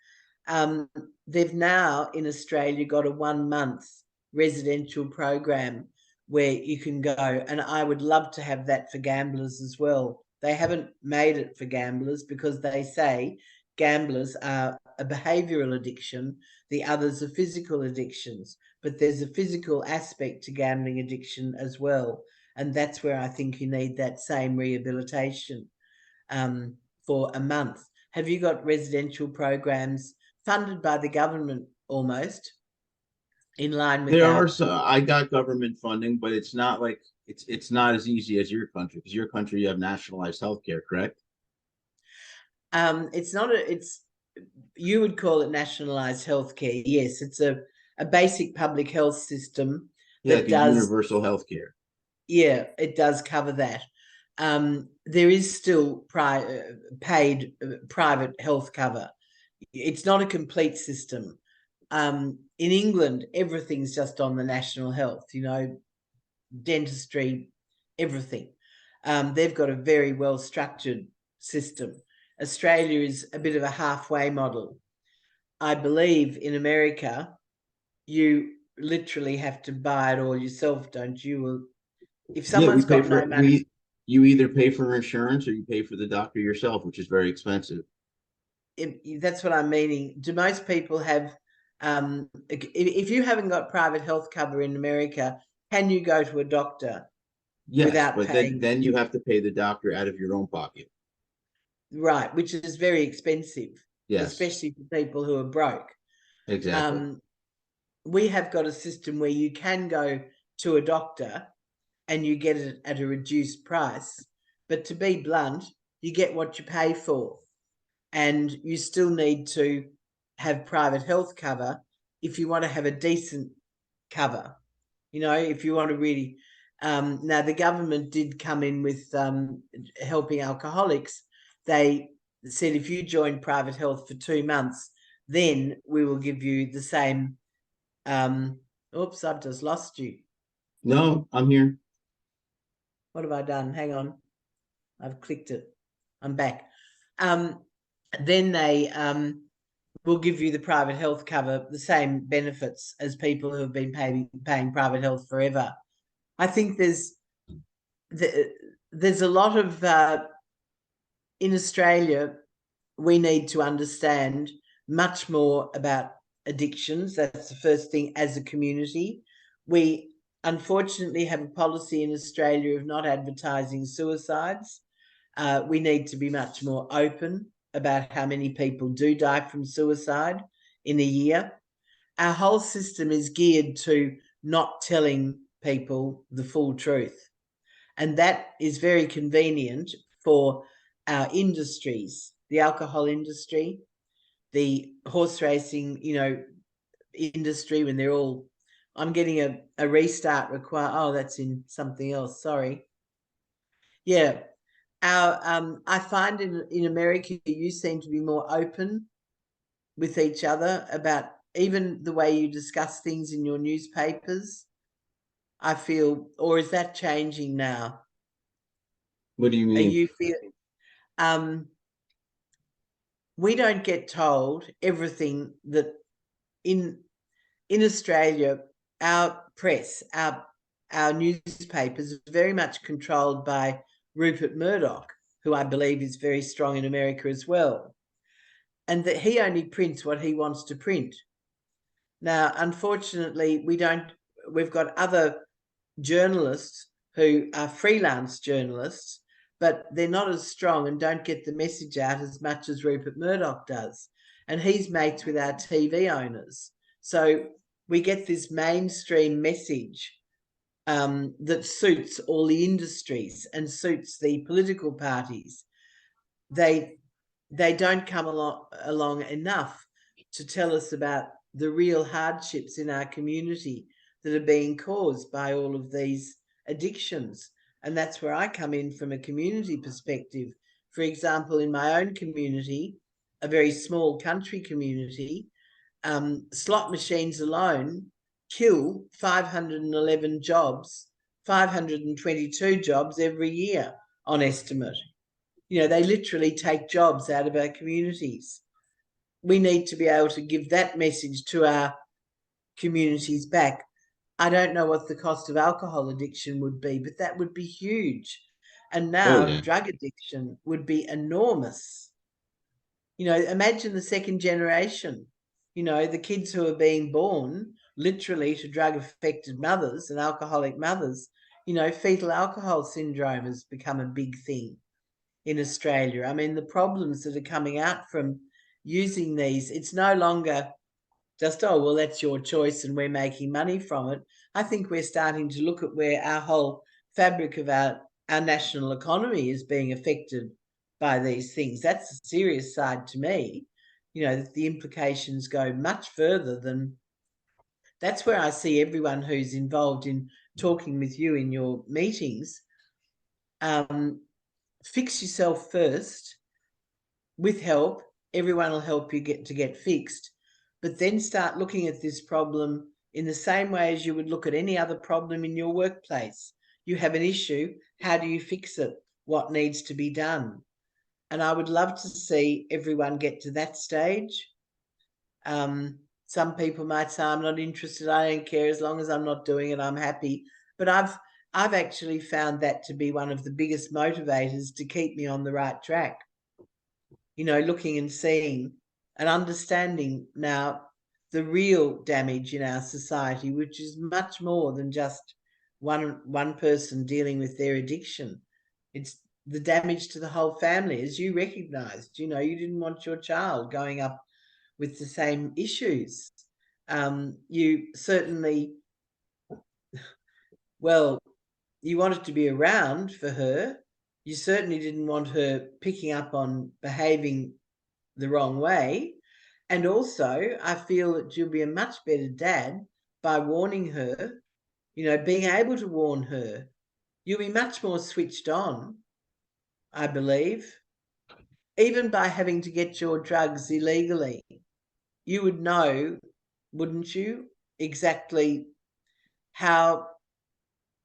Um, they've now in Australia got a 1 month residential program where you can go, and I would love to have that for gamblers as well. They haven't made it for gamblers because they say gamblers are a behavioural addiction, the others are physical addictions, but there's a physical aspect to gambling addiction as well. And that's where I think you need that same rehabilitation um, for a month. Have you got residential programs funded by the government almost in line with
There
our?
are some, I got government funding, but it's not like it's not as easy as your country because your country you have nationalized healthcare, correct?
It's not a. It's you would call it nationalised healthcare. Yes, it's a basic public health system
Yeah,
that
like a
does.
universal healthcare.
Yeah, it does cover that. There is still paid private health cover. It's not a complete system. In England, everything's just on the national health, dentistry, everything. They've got a very well structured system. Australia is a bit of a halfway model. I believe in America, you literally have to buy it all yourself, don't you? If
Yeah, we
someone's
pay
got
for
no
it.
money,
You either pay for insurance or you pay for the doctor yourself, which is very expensive.
that's what I'm meaning. Do most people have, if you haven't got private health cover in America, can you go to a doctor
Yes,
without
but then
paying?
then you have to pay the doctor out of your own pocket.
Right, which is very expensive,
Yes,
especially for people who are broke.
exactly.
Um, we have got a system where you can go to a doctor and you get it at a reduced price. But to be blunt, you get what you pay for. And you still need to have private health cover if you want to have a decent cover. If you want to really. Now, the government did come in with helping alcoholics. they said, if you join private health for 2 months, then we will give you the same. Oops, I've just lost you.
No, I'm here.
What have I done? Hang on. I've clicked it. I'm back. Then they will give you the private health cover, the same benefits as people who have been paying private health forever. I think there's a lot of in Australia, we need to understand much more about addictions. That's the first thing as a community. We unfortunately have a policy in Australia of not advertising suicides. We need to be much more open about how many people do die from suicide in a year. Our whole system is geared to not telling people the full truth. And that is very convenient for our industries, the alcohol industry, the horse racing, industry, when they're all, I'm getting a restart require. Oh, that's in something else. Sorry. Yeah. I find in America, you seem to be more open with each other about even the way you discuss things in your newspapers. I feel, or is that changing now?
What do you
Are
mean?
you feeling? We don't get told everything that in Australia, our press, our newspapers are very much controlled by Rupert Murdoch, who I believe is very strong in America as well, and that he only prints what he wants to print. Now, unfortunately, we've got other journalists who are freelance journalists, but they're not as strong and don't get the message out as much as Rupert Murdoch does. And he's mates with our TV owners. So we get this mainstream message that suits all the industries and suits the political parties. They don't come along enough to tell us about the real hardships in our community that are being caused by all of these addictions. And that's where I come in from a community perspective. For example, in my own community, a very small country community, slot machines alone kill 511 jobs, 522 jobs every year on estimate. They literally take jobs out of our communities. We need to be able to give that message to our communities back. I don't know what the cost of alcohol addiction would be, but that would be huge. And
Oh
now
yeah.
drug addiction would be enormous. Imagine the second generation, the kids who are being born literally to drug affected mothers and alcoholic mothers. Fetal alcohol syndrome has become a big thing in Australia. I mean, the problems that are coming out from using these, it's no longer just, oh, well, that's your choice and we're making money from it. I think we're starting to look at where our whole fabric of our national economy is being affected by these things. That's a serious side to me, that the implications go much further than. That's where I see everyone who's involved in talking with you in your meetings. Fix yourself first. With help, everyone will help you get fixed. But then start looking at this problem in the same way as you would look at any other problem in your workplace. You have an issue. How do you fix it? What needs to be done? And I would love to see everyone get to that stage. Some people might say, I'm not interested. I don't care. As long as I'm not doing it, I'm happy. But I've actually found that to be one of the biggest motivators to keep me on the right track. Looking and seeing and understanding now the real damage in our society, which is much more than just one person dealing with their addiction. It's the damage to the whole family, as you recognized. You didn't want your child going up with the same issues. You certainly, well, you wanted to be around for her. You certainly didn't want her picking up on behaving the wrong way. And also, I feel that you'll be a much better dad by warning her, being able to warn her. You'll be much more switched on, I believe. even by having to get your drugs illegally, you would know, wouldn't you, exactly how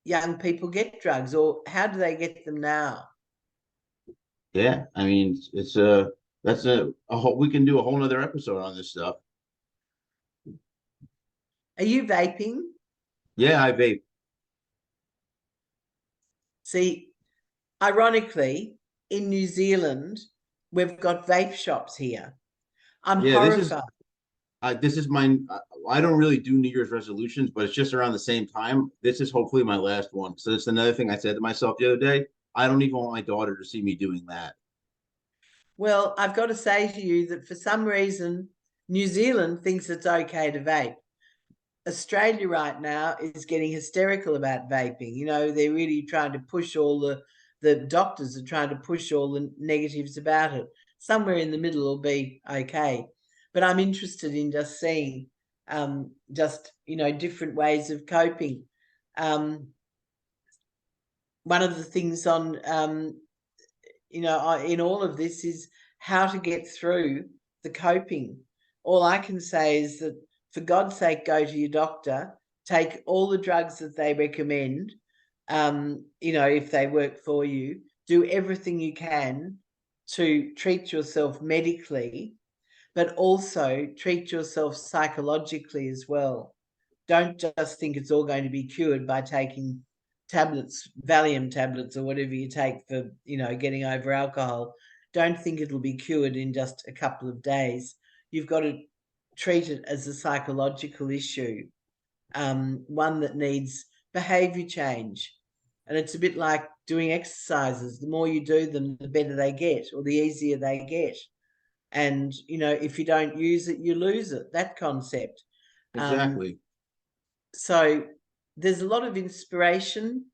young people get drugs, or how do they get them now?
Yeah, I mean, it's a that's a whole, we can do a whole nother episode on this stuff.
Are you vaping?
Yeah, I vape.
See, ironically, in New Zealand, we've got vape shops here. I'm
Yeah,
horrified.
this is my I don't really do New Year's resolutions, but it's just around the same time. This is hopefully my last one. So it's another thing I said to myself the other day. I don't even want my daughter to see me doing that.
Well, I've got to say to you that for some reason, New Zealand thinks it's okay to vape. Australia right now is getting hysterical about vaping. You know, they're really trying to push all the doctors are trying to push all the negatives about it. Somewhere in the middle will be okay. But I'm interested in just seeing different ways of coping. Um, one of the things on in all of this is how to get through the coping. All I can say is that, for God's sake, go to your doctor, take all the drugs that they recommend, if they work for you, do everything you can to treat yourself medically, but also treat yourself psychologically as well. Don't just think it's all going to be cured by taking tablets, Valium tablets, or whatever you take for, getting over alcohol. Don't think it'll be cured in just a couple of days. You've got to treat it as a psychological issue, one that needs behavior change. And it's a bit like doing exercises. The more you do them, the better they get, or the easier they get. And, if you don't use it, you lose it, that concept. Um,
Exactly.
so there's a lot of inspiration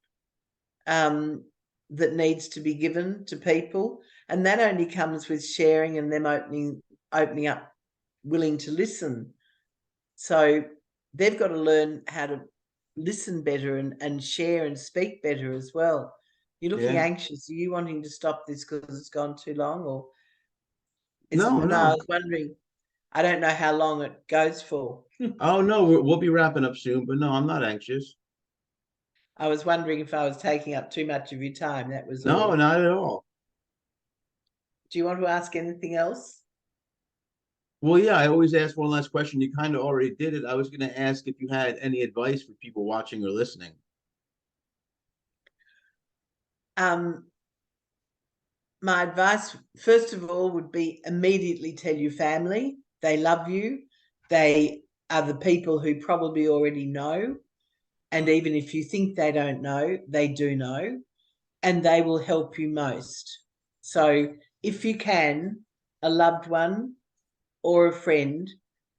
um, that needs to be given to people, and that only comes with sharing and them opening up, willing to listen. So they've got to learn how to listen better and share and speak better as well. You're looking
Yeah.
anxious. Are you wanting to stop this because it's gone too long, or is it?
No,
No, I
no.
was wondering. I don't know how long it goes for.
Oh no, we'll be wrapping up soon, but no, I'm not anxious.
I was wondering if I was taking up too much of your time. That was
No,
all.
not at all.
Do you want to ask anything else?
Well, yeah, I always ask one last question. You kind of already did it. I was going to ask if you had any advice for people watching or listening.
Um, my advice, first of all, would be immediately tell your family they love you. They are the people who probably already know. And even if you think they don't know, they do know, and they will help you most. So if you can, a loved one or a friend,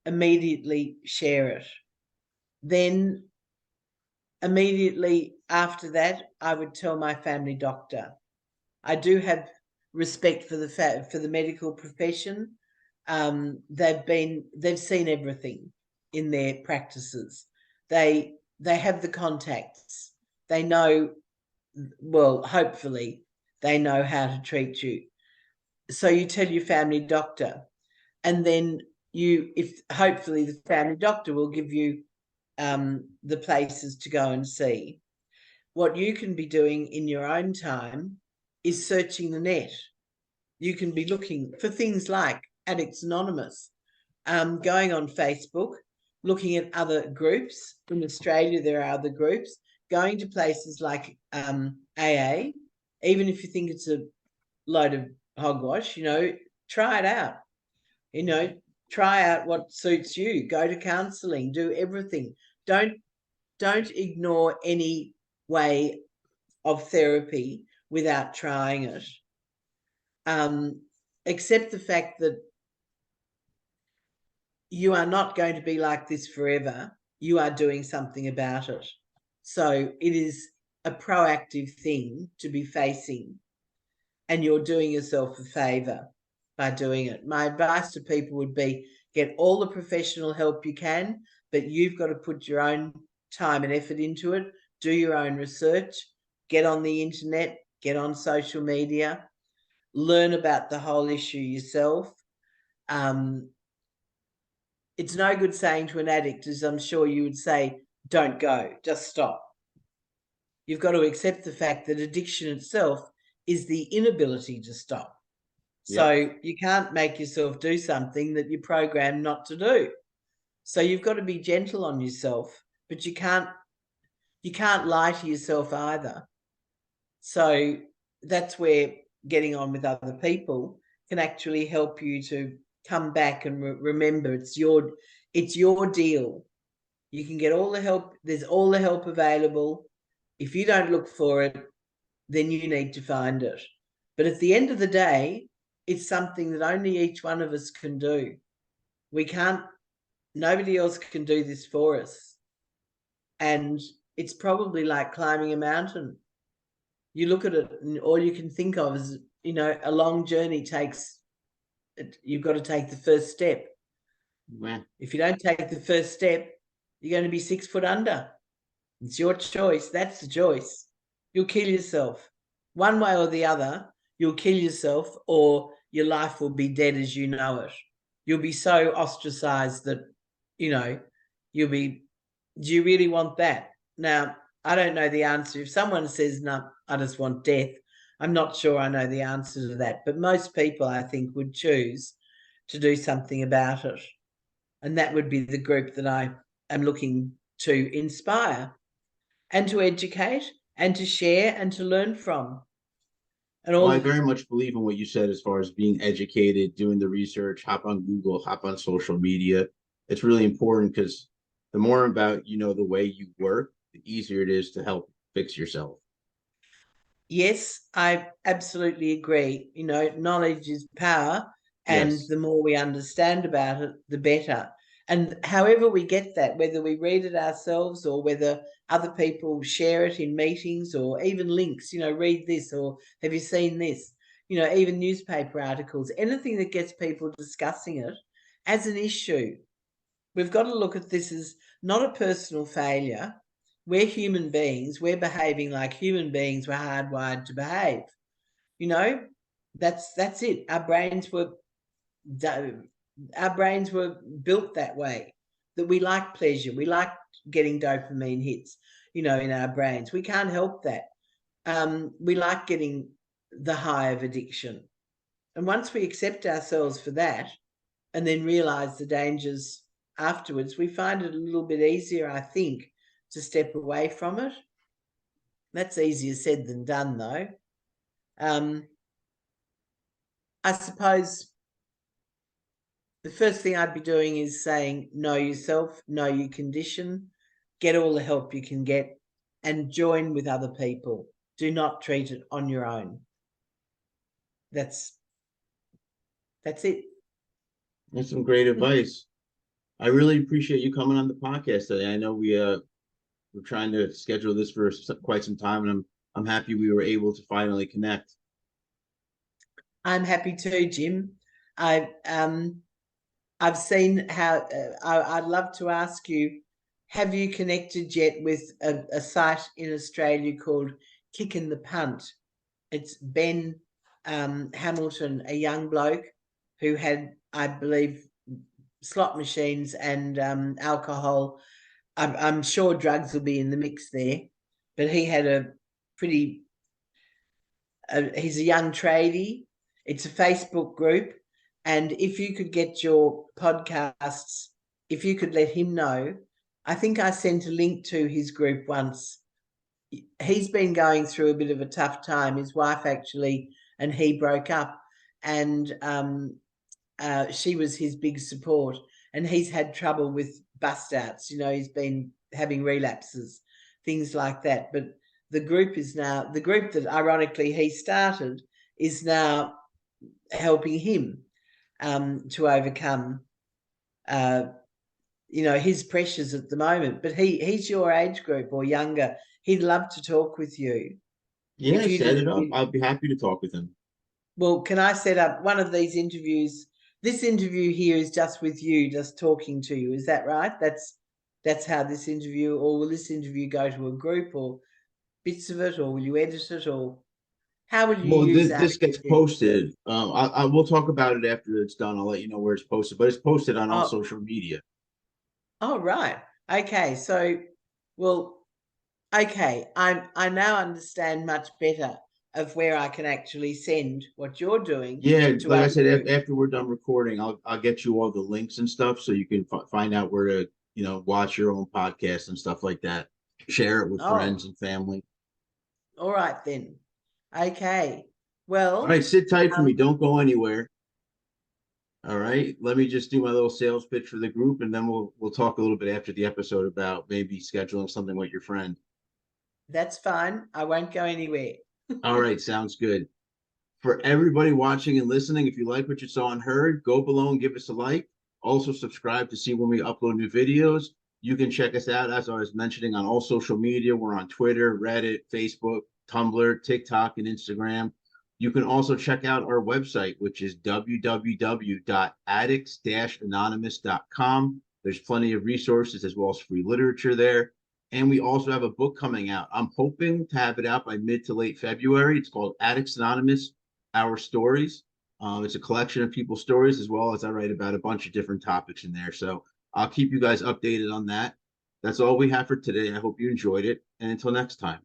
immediately share it. Then immediately after that, I would tell my family doctor. I do have respect for the medical profession. They've seen everything in their practices. They have the contacts. They know, well, hopefully they know how to treat you. So you tell your family doctor, and then if hopefully the family doctor will give you the places to go and see. What you can be doing in your own time is searching the net. You can be looking for things like Addicts Anonymous, going on Facebook, looking at other groups. In Australia, there are other groups, going to places like AA, even if you think it's a load of hogwash, try it out. Try out what suits you. Go to counselling, do everything. Don't ignore any way of therapy without trying it. Accept the fact that you are not going to be like this forever. You are doing something about it. So it is a proactive thing to be facing, and you're doing yourself a favour by doing it. My advice to people would be, get all the professional help you can, but you've got to put your own time and effort into it. Do your own research, get on the internet, get on social media, learn about the whole issue yourself. It's no good saying to an addict, as I'm sure you would say, don't go, just stop. You've got to accept the fact that addiction itself is the inability to stop. So
Yep.
you can't make yourself do something that you're programmed not to do. So you've got to be gentle on yourself, but you can't lie to yourself either. So that's where getting on with other people can actually help you to come back and remember it's your deal. You can get all the help. There's all the help available. If you don't look for it, then you need to find it. But at the end of the day, it's something that only each one of us can do. We can't, nobody else can do this for us. And it's probably like climbing a mountain. You look at it and all you can think of is, a long journey you've got to take the first step.
Man.
If you don't take the first step, you're going to be 6 foot under. It's your choice. That's the choice. You'll kill yourself. One way or the other, you'll kill yourself or your life will be dead as you know it. You'll be so ostracized that, you'll be, do you really want that? Now, I don't know the answer. If someone says, no, I just want death, I'm not sure I know the answer to that. But most people, I think, would choose to do something about it. And that would be the group that I am looking to inspire and to educate and to share and to learn from. And
Well,
all
I very much believe in what you said as far as being educated, doing the research, hop on Google, hop on social media. It's really important because the more about the way you work, the easier it is to help fix yourself.
yes, I absolutely agree. Knowledge is power, and
Yes.
the more we understand about it, the better. And however we get that, whether we read it ourselves or whether other people share it in meetings or even links, read this or have you seen this? Even newspaper articles, anything that gets people discussing it as an issue. We've got to look at this as not a personal failure. We're human beings. We're behaving like human beings were hardwired to behave. You know, that's it. Our brains were built that way. That we like pleasure. We like getting dopamine hits. In our brains. We can't help that. We like getting the high of addiction. And once we accept ourselves for that, and then realize the dangers afterwards, we find it a little bit easier, I think, to step away from it. That's easier said than done, though. I suppose the first thing I'd be doing is saying, know yourself, know your condition, get all the help you can get, and join with other people. Do not treat it on your own. That's it.
That's some great advice. I really appreciate you coming on the podcast today. I know we're trying to schedule this for quite some time, and I'm happy we were able to finally connect.
I'm happy too, Jim. I've seen how. I'd love to ask you: have you connected yet with a site in Australia called Kicking the Punt? It's Ben Hamilton, a young bloke who had, I believe, slot machines and alcohol. I'm sure drugs will be in the mix there, but he had a pretty. He's a young tradie. It's a Facebook group, and if you could get your podcasts, if you could let him know, I think I sent a link to his group once. He's been going through a bit of a tough time. His wife actually and he broke up, and she was his big support. And he's had trouble with bust outs. He's been having relapses, things like that. But the group that ironically he started is now helping him to overcome his pressures at the moment. But he's your age group or younger. He'd love to talk with you.
Yeah,
If you
set
just
it up. I'll be happy to talk with him.
Well, can I set up one of these interviews? This interview here is just with you, just talking to you. Is that right? That's how this interview, or will this interview go to a group or bits of it, or will you edit it, or How would you
Well,
use
this
Addicts,
gets
Jim?
posted. I will talk about it after it's done. I'll let you know where it's posted, but it's posted on all
Oh,
social media.
oh, right. Okay. So, well, okay. I now understand much better of where I can actually send what you're doing
Yeah,
to
like I
other
said,
groups.
after we're done recording, I'll get you all the links and stuff so you can find out where to, watch your own podcast and stuff like that. Share it with
Oh,
friends and family.
all right then. Okay.
All right,
Well,
sit tight for
um,
me. Don't go anywhere. All right, let me just do my little sales pitch for the group, and then we'll talk a little bit after the episode about maybe scheduling something with your friend.
that's fine. I won't go anywhere.
All right, sounds good. For everybody watching and listening, if you like what you saw and heard, go below and give us a like. Also, subscribe to see when we upload new videos. You can check us out, as I was mentioning, on all social media. We're on Twitter, Reddit, Facebook, Tumblr, TikTok, and Instagram. You can also check out our website, which is www.addicts-anonymous.com. There's plenty of resources as well as free literature there. And we also have a book coming out. I'm hoping to have it out by mid to late February. It's called Addicts Anonymous, Our Stories. It's a collection of people's stories, as well as I write about a bunch of different topics in there. So I'll keep you guys updated on that. That's all we have for today. I hope you enjoyed it. And until next time.